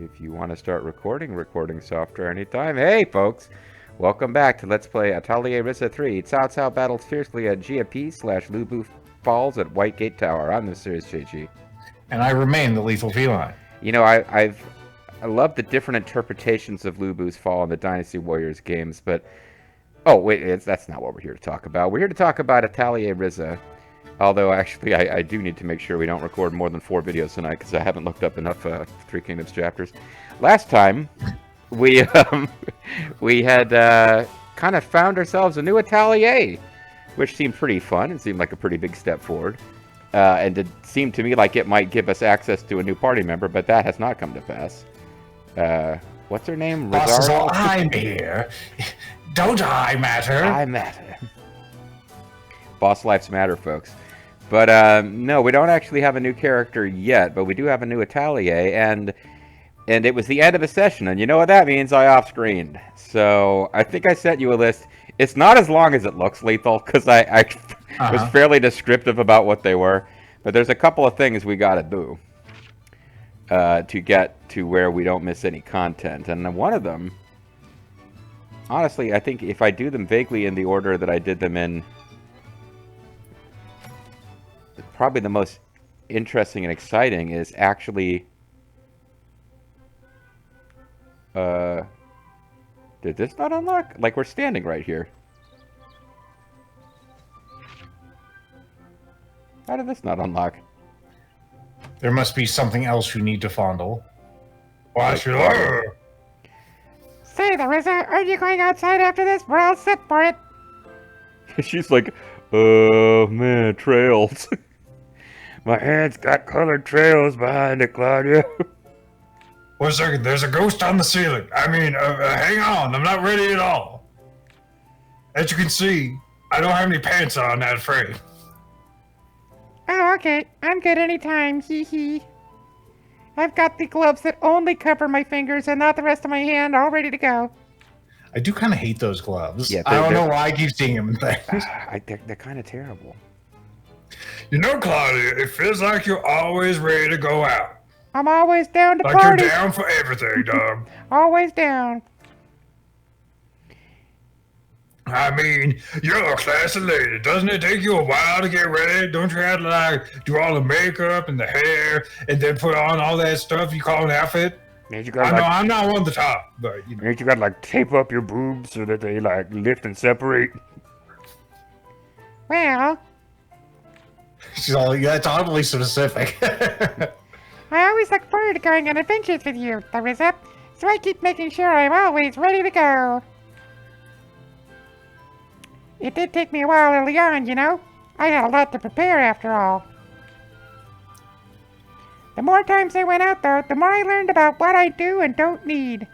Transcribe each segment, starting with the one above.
if you want to start recording software anytime. Hey, folks! Welcome back to Let's Play Atelier Ryza 3. Cao Cao battles fiercely at GFP/Lubu Falls at Whitegate Tower. I'm the Serious JG. And I remain the lethal feline. You know, I love the different interpretations of Lubu's fall in the Dynasty Warriors games, but... Oh, wait, that's not what we're here to talk about. We're here to talk about Atelier Ryza. Although, actually, I do need to make sure we don't record more than 4 videos tonight, because I haven't looked up enough Three Kingdoms chapters. Last time, we had kind of found ourselves a new Atelier, which seemed pretty fun. It seemed like a pretty big step forward. And it seemed to me like it might give us access to a new party member, but that has not come to pass. What's her name? Rosario? I'm here. Don't I matter? I matter. Boss lives matter, folks. But no, we don't actually have a new character yet, but we do have a new Atelier, and it was the end of the session, and you know what that means? I off-screened. So I think I sent you a list. It's not as long as it looks, Lethal, because I was fairly descriptive about what they were. But there's a couple of things we gotta do to get to where we don't miss any content, and one of them, honestly, I think if I do them vaguely in the order that I did them in, probably the most interesting and exciting is actually... did this not unlock? Like, we're standing right here. How did this not unlock? There must be something else you need to fondle. Why should I? Say, Ryza, are you going outside after this? We're all set for it. She's like, oh man, trails. My hand's got colored trails behind it, Claudia. One second, there's a ghost on the ceiling. I mean, hang on, I'm not ready at all. As you can see, I don't have any pants on, not afraid. Oh, okay. I'm good anytime. Hee hee. I've got the gloves that only cover my fingers and not the rest of my hand, all ready to go. I do kind of hate those gloves. Yeah, I don't know why I keep seeing them in things. They're kind of terrible. You know, Claudia, it feels like you're always ready to go out. I'm always down to like party. You're down for everything, dog. Always down. I mean, you're a classy lady. Doesn't it take you a while to get ready? Don't you have to, like, do all the makeup and the hair and then put on all that stuff you call an outfit? I know I'm not one of the top, but, you know. Ain't you got to, like, tape up your boobs so that they, like, lift and separate? Well... She's all, yeah, that's oddly specific. I always look forward to going on adventures with you, Ryza, so I keep making sure I'm always ready to go. It did take me a while early on, you know? I had a lot to prepare after all. The more times I went out, though, the more I learned about what I do and don't need.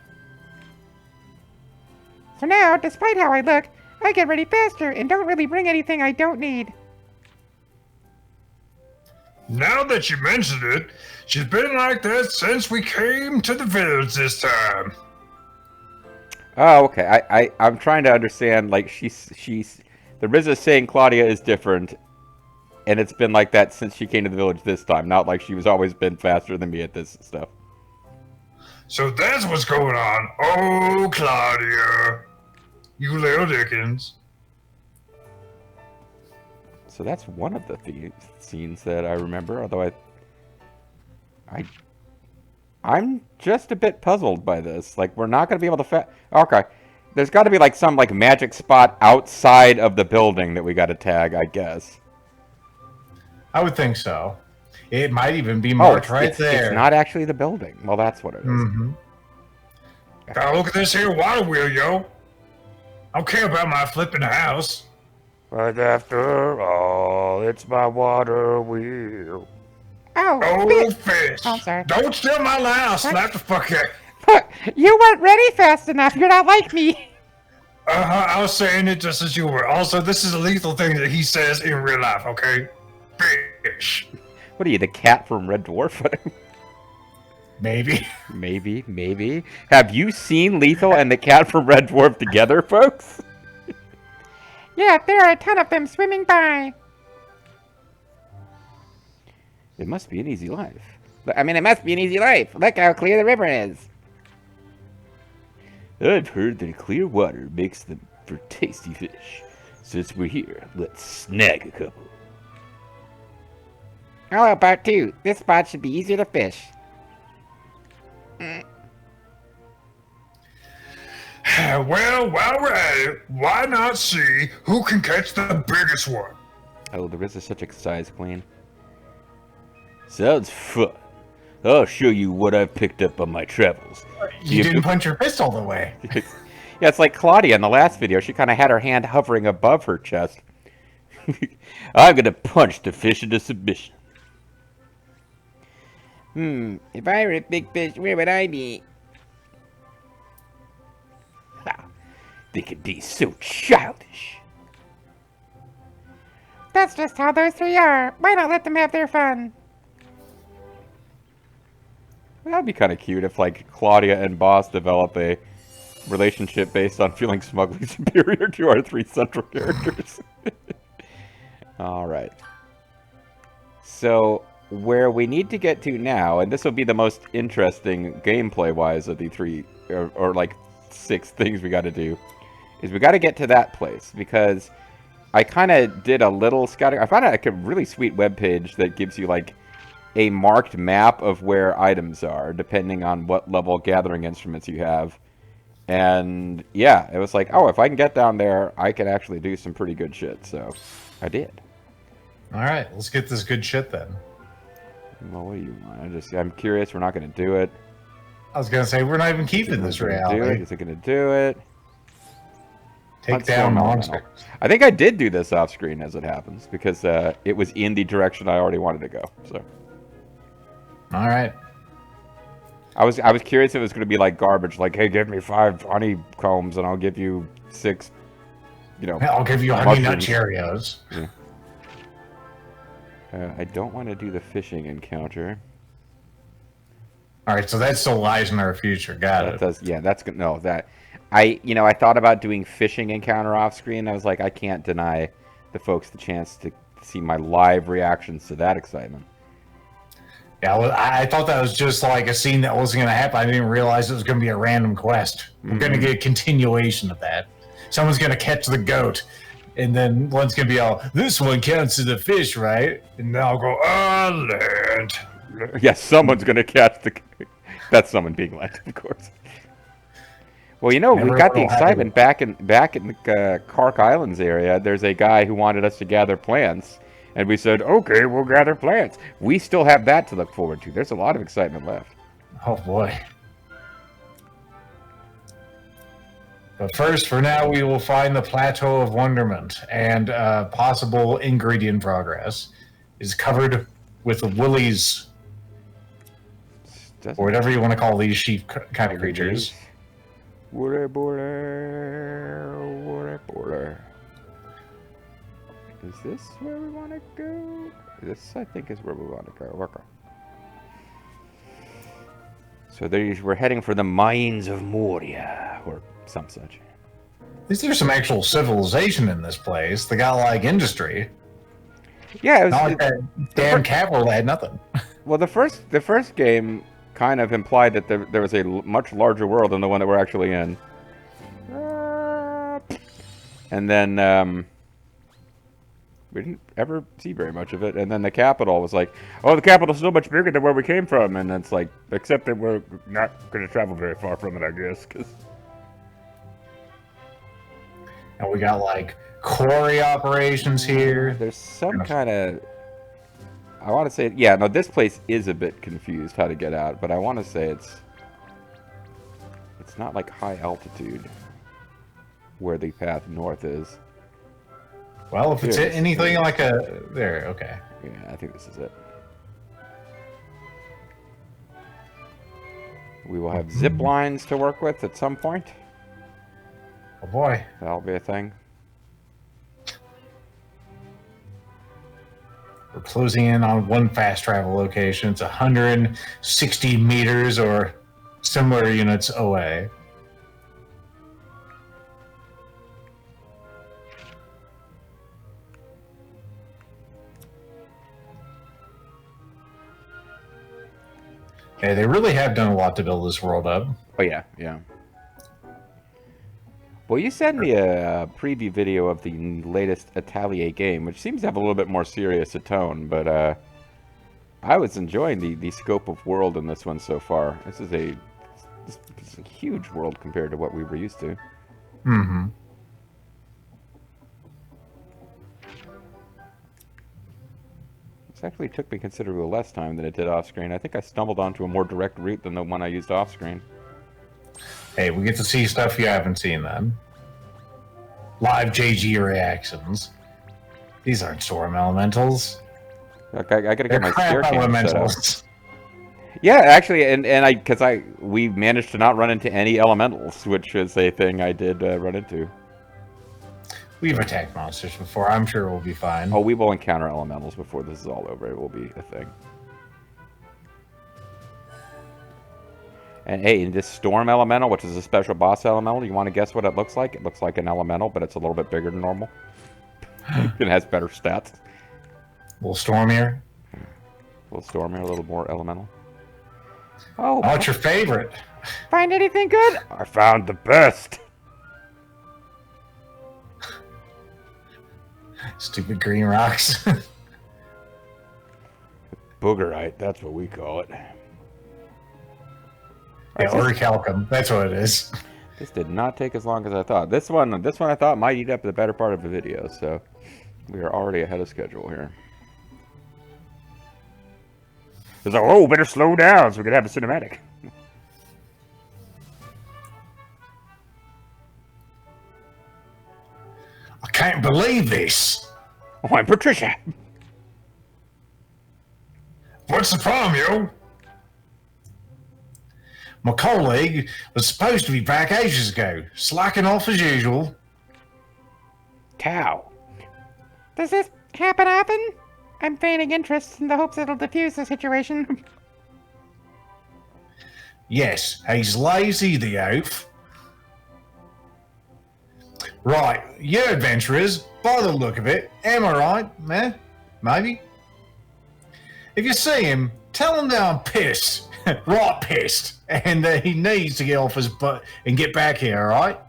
So now, despite how I look, I get ready faster and don't really bring anything I don't need. Now that you mentioned it, she's been like that since we came to the village this time. Oh, okay. I'm trying to understand, like, she's the Ryza saying Claudia is different, and it's been like that since she came to the village this time, not like she was always been faster than me at this stuff. So that's what's going on. Oh, Claudia. You little Dickens. So that's one of the scenes that I remember, although I'm just a bit puzzled by this. Like, we're not going to be able to... Okay. There's got to be, like, some, like, magic spot outside of the building that we got to tag, I guess. I would think so. It might even be marked right there. It's not actually the building. Well, that's what it is. Mm-hmm. Gotta look at this here water wheel, yo. I don't care about my flipping house. But after all, it's my water wheel. Oh, fish. Oh, sorry. Don't steal my line. I'll slap the fuck out. You weren't ready fast enough. You're not like me. I was saying it just as you were. Also, this is a lethal thing that he says in real life, okay? Fish. What are you, the cat from Red Dwarf? Maybe. Maybe. Have you seen Lethal and the cat from Red Dwarf together, folks? Yeah, there are a ton of them swimming by. It must be an easy life. I mean, it must be an easy life. Look how clear the river is. I've heard that clear water makes them for tasty fish. Since we're here, let's snag a couple. Hello, part 2. This spot should be easier to fish. Well, while we're at it, why not see who can catch the biggest one? Oh, there is such a size queen. Sounds fun. I'll show you what I've picked up on my travels. You didn't punch your fist all the way. Yeah, it's like Claudia in the last video. She kind of had her hand hovering above her chest. I'm gonna punch the fish into submission. If I were a big fish, where would I be? They can be so childish. That's just how those 3 are. Why not let them have their fun? That'd be kind of cute if, like, Claudia and Boss develop a relationship based on feeling smugly superior to our 3 central characters. Alright. So, where we need to get to now, and this will be the most interesting gameplay-wise of the 3, or like 6 things we gotta do, is we gotta get to that place, because I kind of did a little scouting. I found out like a really sweet webpage that gives you, like, a marked map of where items are, depending on what level gathering instruments you have. And, yeah, it was like, oh, if I can get down there, I can actually do some pretty good shit, so I did. Alright, let's get this good shit then. Well, what do you want? I'm curious. We're not going to do it. I was gonna say, we're not even keeping this reality. Is it going to do it? Take down monsters. I think I did do this off screen as it happens, because it was in the direction I already wanted to go, so. Alright. I was curious if it was going to be like garbage, like, hey, give me 5 honeycombs and I'll give you 6, you know. I'll give you honey nut Cheerios. Yeah. I don't want to do the fishing encounter. Alright, so that still lies in our future. Got it. Does, yeah, that's good. No, that I thought about doing fishing encounter off screen. I was like, I can't deny the folks the chance to see my live reactions to that excitement. Yeah, well, I thought that was just like a scene that wasn't going to happen. I didn't realize it was going to be a random quest. We're going to get a continuation of that. Someone's going to catch the goat, and then one's going to be all, this one counts as a fish, right? And then I'll go, land. Yes, someone's going to catch the... That's someone being land, of course. Well, you know, we got the excitement back in the Kark Islands area. There's a guy who wanted us to gather plants. And we said, okay, we'll gather plants. We still have that to look forward to. There's a lot of excitement left. Oh, boy. But first, for now, we will find the Plateau of Wonderment. And possible ingredient progress is covered with willies. Or whatever you want to call these sheep kind of creatures. Is this where we want to go? This, I think, is where we want to go. Okay. So we're heading for the Mines of Moria, or some such. At least there's some actual civilization in this place. They got, like, industry. Yeah, it was, not like that damn capital that had nothing. Well, the first game kind of implied that there was a much larger world than the one that we're actually in. And then, we didn't ever see very much of it. And then the capital was like, oh, the capital's so much bigger than where we came from. And it's like, except that we're not going to travel very far from it, I guess. And we got, like, quarry operations here. There's some kind of... I want to say... Yeah, no, this place is a bit confused how to get out. But I want to say it's not, like, high altitude where the path north is. Well, if it's anything like a... There, okay. Yeah, I think this is it. We will have zip lines to work with at some point. Oh boy. That'll be a thing. We're closing in on one fast travel location. It's 160 meters or similar units away. Yeah, they really have done a lot to build this world up. Oh yeah, yeah. Well, you sent me a preview video of the latest Atelier game, which seems to have a little bit more serious a tone, but I was enjoying the scope of world in this one so far. This is a huge world compared to what we were used to. Mm-hmm. This actually took me considerably less time than it did off-screen. I think I stumbled onto a more direct route than the one I used off-screen. Hey, we get to see stuff you haven't seen then. Live JG reactions. These aren't storm elementals. Like, I gotta They're get my crap steer cam set up. elementals. Yeah, actually, and we managed to not run into any elementals, which is a thing I did run into. We've attacked monsters before. I'm sure we'll be fine. Oh, we will encounter elementals before this is all over. It will be a thing. And hey, in this storm elemental, which is a special boss elemental, you want to guess what it looks like? It looks like an elemental, but it's a little bit bigger than normal. It has better stats. A little stormier. A little stormier, a little more elemental. Oh, What's your favorite? Find anything good? I found the best. Stupid green rocks. Boogerite, that's what we call it. Yeah, orichalcum. That's what it is. this did not take as long as I thought. This one I thought might eat up the better part of the video, so we are already ahead of schedule here. It's like, oh, better slow down so we can have a cinematic. I can't believe this. Oh, I'm Patricia. What's the problem, yo? My colleague was supposed to be back ages ago, slacking off as usual. Cow. Does this happen often? I'm feigning interest in the hopes it'll diffuse the situation. Yes, he's lazy, the oaf. Right, you adventurers, by the look of it, am I right, man? Maybe? If you see him, tell him that I'm pissed. Right pissed. And that he needs to get off his butt and get back here, alright?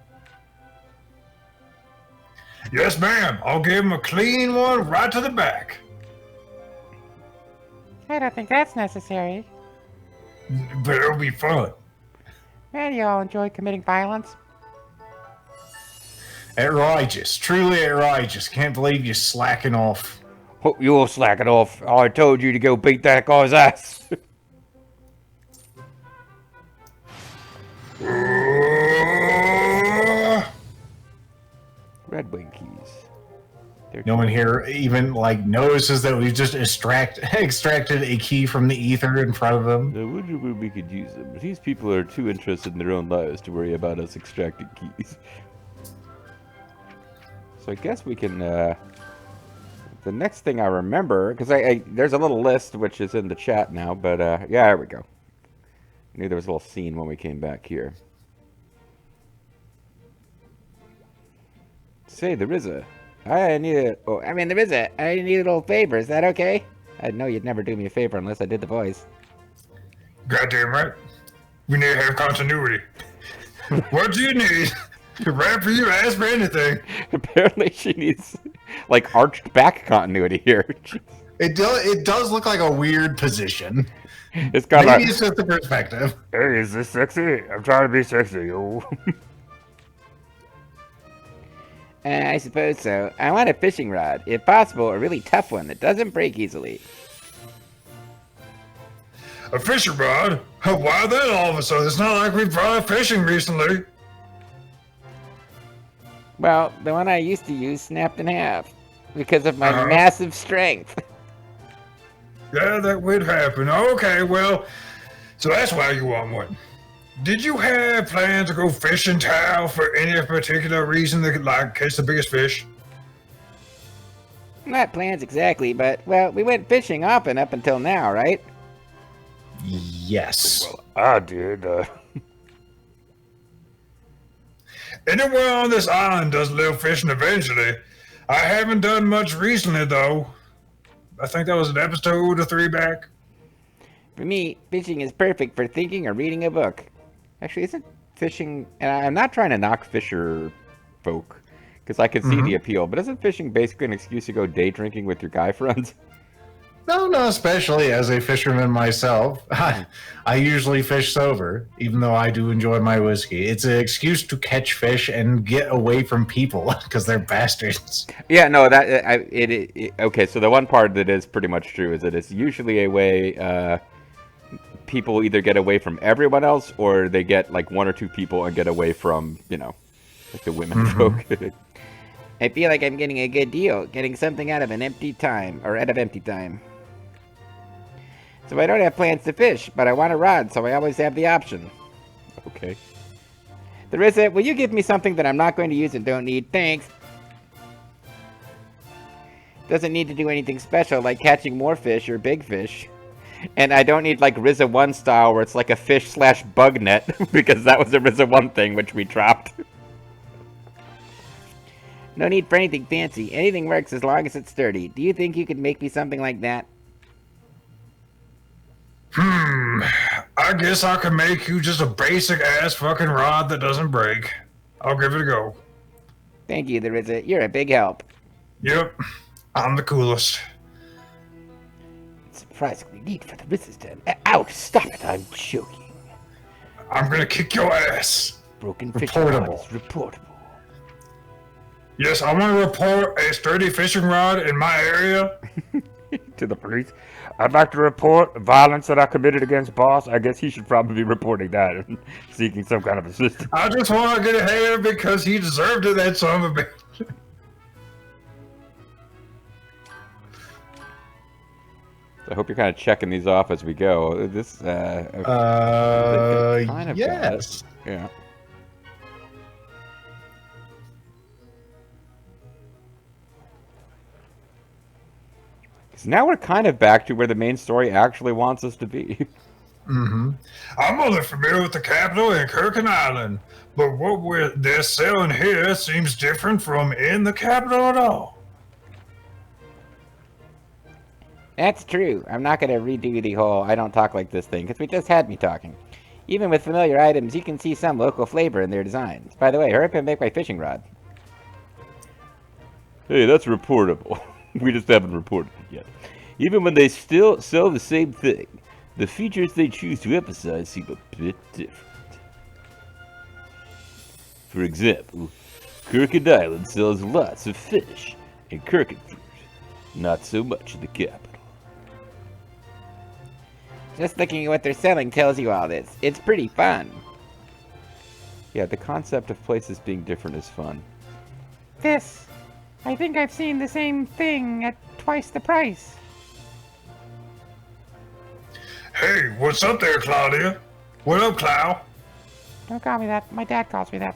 Yes, ma'am. I'll give him a clean one right to the back. I don't think that's necessary. But it'll be fun. Well, you all enjoy committing violence. Outrageous. Truly outrageous. Can't believe you're slacking off. Oh, you're slacking off. I told you to go beat that guy's ass. Red Wing keys. They're No one here even notices that we've just extracted a key from the ether in front of them. I wonder where we could use them. But these people are too interested in their own lives to worry about us extracting keys. So I guess we can, the next thing I remember, because there's a little list which is in the chat now, but yeah, there we go. I knew there was a little scene when we came back here. Say, the Ryza. I need a little favor. Is that okay? I know you'd never do me a favor unless I did the voice. Goddamn right. We need to have continuity. What do you need? Right for you, ask for anything. Apparently she needs, arched back continuity here. It does look like a weird position. It's got Maybe it's just the perspective. Hey, is this sexy? I'm trying to be sexy, yo. I suppose so. I want a fishing rod. If possible, a really tough one that doesn't break easily. A fishing rod? Why that all of a sudden? It's not like we've brought fishing recently. Well, the one I used to use snapped in half because of my massive strength. Yeah, that would happen. Okay, well, so that's why you want one. Did you have plans to go fishing, Tao, for any particular reason that could, catch the biggest fish? Not plans exactly, but, well, we went fishing often up until now, right? Yes. I did. Anyone on this island does a little fishing eventually. I haven't done much recently, though. I think that was an episode or 3 back. For me, fishing is perfect for thinking or reading a book. Actually, isn't fishing... And I'm not trying to knock fisher folk, because I can see the appeal, but isn't fishing basically an excuse to go day drinking with your guy friends? No, not especially as a fisherman myself. I usually fish sober, even though I do enjoy my whiskey. It's an excuse to catch fish and get away from people because they're bastards. Yeah, no, okay, so the one part that is pretty much true is that it's usually a way people either get away from everyone else or they get like one or two people and get away from, you know, like the women folk. I feel like I'm getting a good deal, getting something out of empty time. So I don't have plans to fish, but I want a rod, so I always have the option. Okay. Ryza, will you give me something that I'm not going to use and don't need? Thanks. Doesn't need to do anything special, like catching more fish or big fish. And I don't need like Ryza 1 style where it's like a fish/bug net, because that was a Ryza 1 thing which we dropped. No need for anything fancy. Anything works as long as it's sturdy. Do you think you could make me something like that? I guess I can make you just a basic ass fucking rod that doesn't break. I'll give it a go. Thank you, Ryza. You're a big help. Yep, I'm the coolest. It's surprisingly neat for the Ryza's den. Ouch! Stop it! I'm joking. I'm gonna kick your ass. Broken fishing rod is reportable. Yes, I want to report a sturdy fishing rod in my area. To the police. I'd like to report violence that I committed against boss. I guess he should probably be reporting that and seeking some kind of assistance. I just want to get ahead because he deserved it, that son of a bitch. I hope you're kind of checking these off as we go. This, yes. Yeah. Now we're kind of back to where the main story actually wants us to be. I'm only familiar with the capital and Kirkin Island, but what they're selling here seems different from in the capital at all. That's true. I'm not going to redo the whole I don't talk like this thing, because we just had me talking. Even with familiar items, you can see some local flavor in their designs. By the way, hurry up and make my fishing rod. Hey, that's reportable. We just haven't reported it yet. Even when they still sell the same thing, the features they choose to emphasize seem a bit different. For example, Kirkin Island sells lots of fish and Kirkin fruit. Not so much in the capital. Just looking at what they're selling tells you all this. It's pretty fun. Yeah, the concept of places being different is fun. I think I've seen the same thing at twice the price. Hey, what's up there, Claudia? What up, Clow? Don't call me that. My dad calls me that.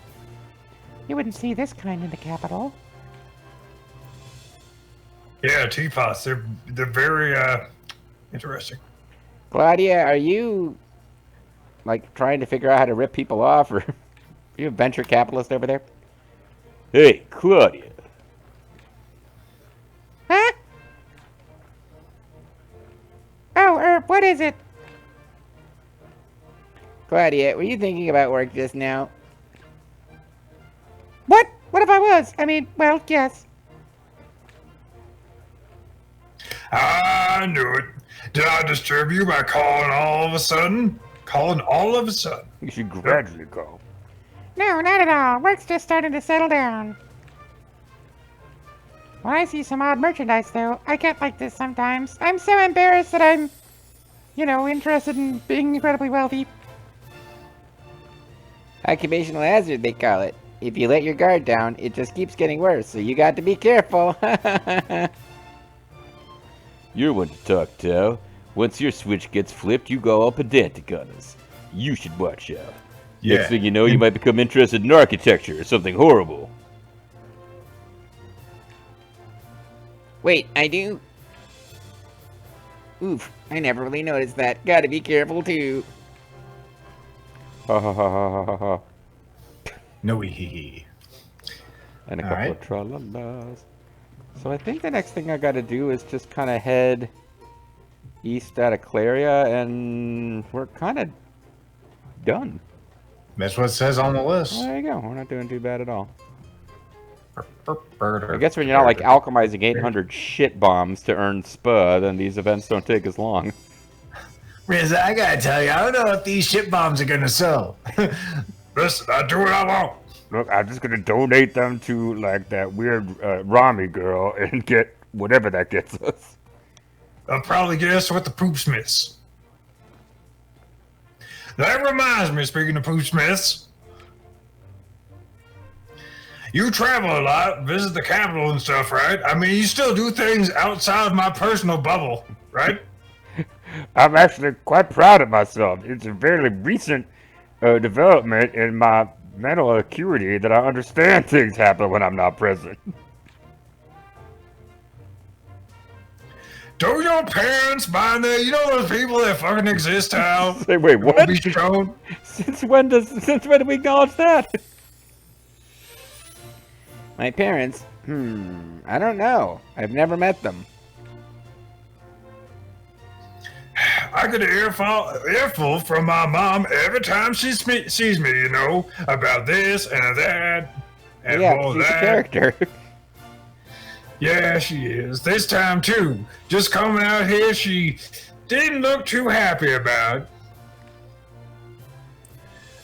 You wouldn't see this kind in the capital. Yeah, teapots. They're very interesting. Claudia, are you, like, trying to figure out how to rip people off, or are you a venture capitalist over there? Hey, Claudia. Huh? Oh, what is it? Claudia, were you thinking about work just now? What? What if I was? I mean, well, yes. I knew it. Did I disturb you by calling all of a sudden? You should gradually call. No, not at all. Work's just starting to settle down. When I see some odd merchandise, though, I get like this sometimes. I'm so embarrassed that I'm, interested in being incredibly wealthy. Occupational hazard, they call it. If you let your guard down, it just keeps getting worse, so you got to be careful. You're one to talk, Tao. Once your switch gets flipped, you go all pedantic on us. You should watch out. Yeah. Next thing you know, you might become interested in architecture or something horrible. Wait, I do? Oof, I never really noticed that. Gotta be careful, too. Ha ha ha ha ha ha. No hee. And a All couple right. of tra-la-las. So I think the next thing I gotta do is just kind of head east out of Claria, and we're kind of done. That's what it says on the list. Well, there you go. We're not doing too bad at all. I guess when you're not like alchemizing 800 shit bombs to earn SPA, then these events don't take as long. Ryza, I gotta tell you, I don't know if these ship bombs are gonna sell. Listen, I do what I want. Look, I'm just gonna donate them to like that weird Rami girl and get whatever that gets us. I'll probably guess what the poop smiths. That reminds me, speaking of poop smiths, you travel a lot, visit the capital and stuff, right? I mean, you still do things outside of my personal bubble, right? I'm actually quite proud of myself. It's a very recent development in my mental acuity that I understand things happen when I'm not present. Do your parents mind that? You know those people that fucking exist, Hal? Say, wait, Won't what? be shown? Since when do we acknowledge that? My parents? I don't know. I've never met them. I get an earful from my mom every time she sees me, you know, about this and that and Yeah, all she's a that. character. Yeah, she is. This time, too. Just coming out here, she didn't look too happy about it.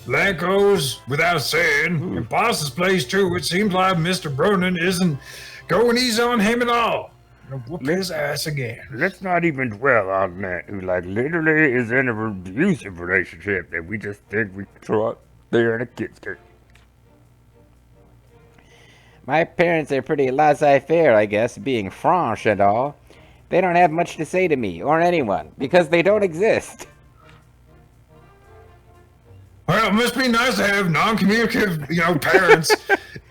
That goes without saying. In Boss's place, too, it seems like Mr. Bronin isn't going easy on him at all. Gonna whoop his ass again. Let's not even dwell on that. Who like literally is in an abusive relationship that we just think we can throw out there in a kid's game. My parents are pretty laissez-faire, I guess, being French and all. They don't have much to say to me, or anyone, because they don't exist. Well, it must be nice to have non-communicative, parents.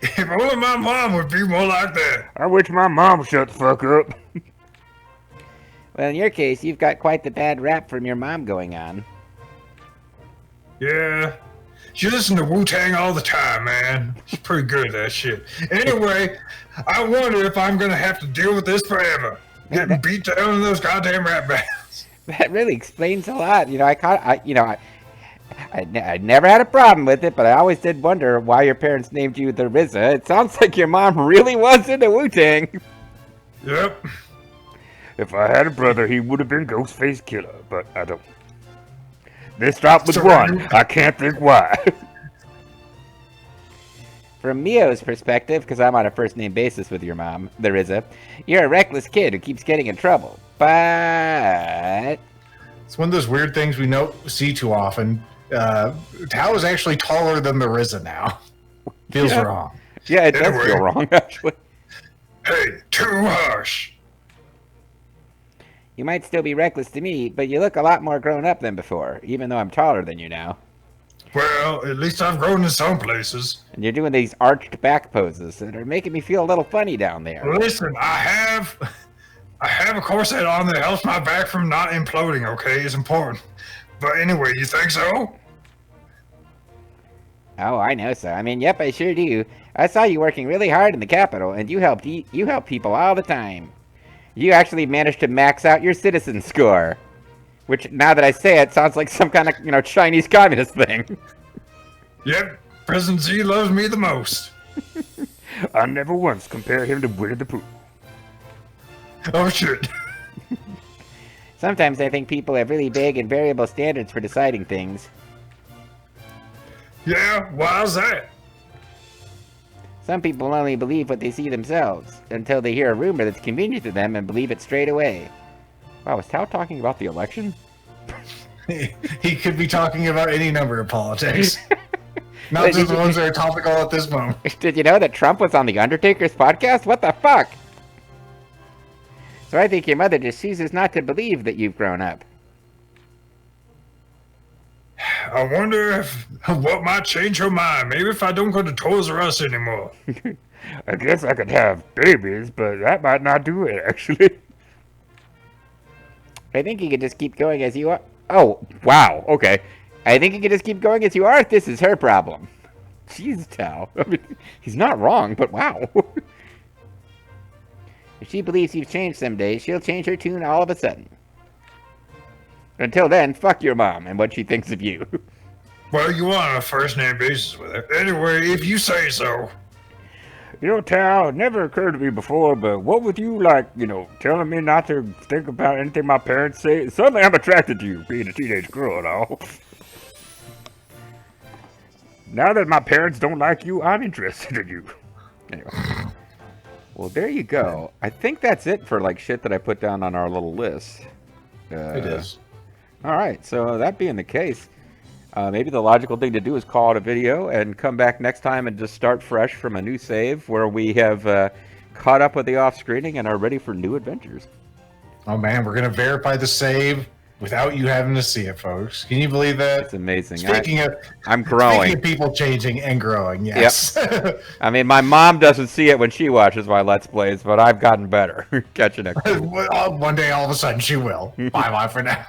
If only my mom would be more like that. I wish my mom would shut the fuck up. Well, in your case, you've got quite the bad rap from your mom going on. Yeah. She listens to Wu-Tang all the time, man. She's pretty good at that shit. Anyway, I wonder if I'm gonna have to deal with this forever. Getting beat down in those goddamn rap battles. That really explains a lot. I never had a problem with it, but I always did wonder why your parents named you the Ryza. It sounds like your mom really was into Wu-Tang. Yep. If I had a brother, he would have been Ghostface Killer, but I don't. This dropped with So one. you- I can't think why. From Mio's perspective, because I'm on a first-name basis with your mom, the Ryza, you're a reckless kid who keeps getting in trouble. But It's one of those weird things we see too often. Tao is actually taller than the Ryza now. Feels Yeah. wrong. Yeah, it does Anyway. feel wrong, actually. Hey, too harsh. you might still be reckless to me, but you look a lot more grown up than before, even though I'm taller than you now. Well, at least I've grown in some places. And you're doing these arched back poses that are making me feel a little funny down there. Listen, I have a corset on that helps my back from not imploding, okay? It's important. But anyway, you think so? Oh, I know so. I mean, yep, I sure do. I saw you working really hard in the Capitol, and you help people all the time. You actually managed to max out your citizen score. Which, now that I say it, sounds like some kind of, Chinese communist thing. Yep, President Z loves me the most. I never once compared him to Winnie the Pooh. Oh shit. Sometimes I think people have really vague and variable standards for deciding things. Yeah, why's that? Some people only believe what they see themselves, until they hear a rumor that's convenient to them and believe it straight away. Wow, was Tao talking about the election? He could be talking about any number of politics. Not Wait, just did the you- ones that are topical at this moment. Did you know that Trump was on The Undertaker's podcast? What the fuck? So I think your mother just chooses not to believe that you've grown up. I wonder what might change her mind. Maybe if I don't go to Toys R Us anymore. I guess I could have babies, but that might not do it, actually. I think you could just keep going as you are. Oh, wow, okay. I think you could just keep going as you are if this is her problem. Jeez, Tao. I mean, he's not wrong, but wow. If she believes you've changed someday, she'll change her tune all of a sudden. Until then, fuck your mom and what she thinks of you. Well, you want on a first name basis with her. Anyway, if you say so. You know, Tal, it never occurred to me before, but what with you, like, telling me not to think about anything my parents say? Suddenly I'm attracted to you, being a teenage girl and all. Now that my parents don't like you, I'm interested in you. Anyway. Well, there you go. I think that's it for, like, shit that I put down on our little list. It is. All right, so that being the case, maybe the logical thing to do is call it a video and come back next time and just start fresh from a new save where we have caught up with the off-screening and are ready for new adventures. Oh man, we're gonna verify the save without you having to see it, folks. Can you believe that? It's amazing. I'm growing. Speaking of people changing and growing, yes. Yep. I mean, my mom doesn't see it when she watches my Let's Plays, but I've gotten better. Catch you next time. One day, all of a sudden, she will. Bye-bye for now.